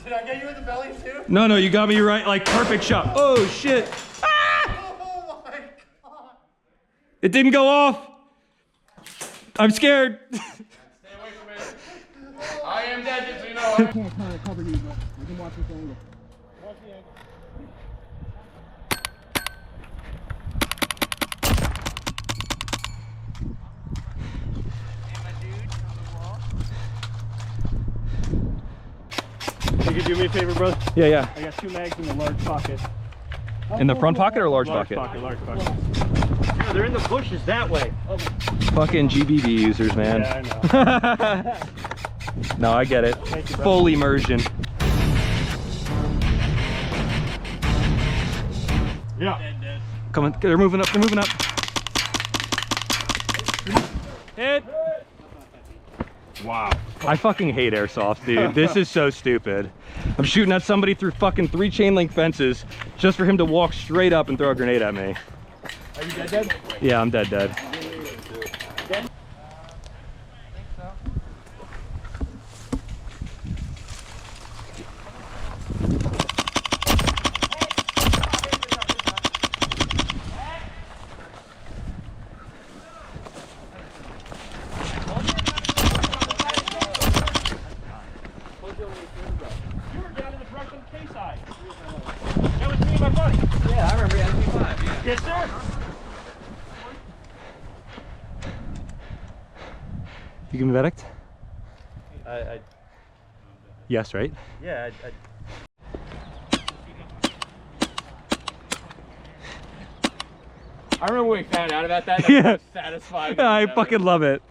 Did I get you in the belly too? No, no, you got me right, like perfect shot. Oh shit! Ah! Oh my god! It didn't go off. I'm scared. Stay away from it. I am dead, just so you know. I can't kind of cover these, but we can watch this angle. Watch the angle. Hey, could you do me a favor, brother? Yeah, yeah. I got 2 mags in the large pocket. In the front pocket or large Large pocket? large pocket. Yeah, they're in the bushes that way. Fucking GBB users, man. Yeah, I know. No, I get it. Thank you, brother. Full immersion. Yeah. Come on, they're moving up, they're moving up. Hit! Wow. I fucking hate airsoft, dude. This is so stupid. I'm shooting at somebody through fucking 3 chain link fences just for him to walk straight up and throw a grenade at me. Are you dead? Yeah, I'm dead. Yeah, I remember MP5. Yeah. Yes, sir. You can be medicked? Yes, right? Yeah, I remember when we found out about that. Yeah. That was satisfying. I fucking love it.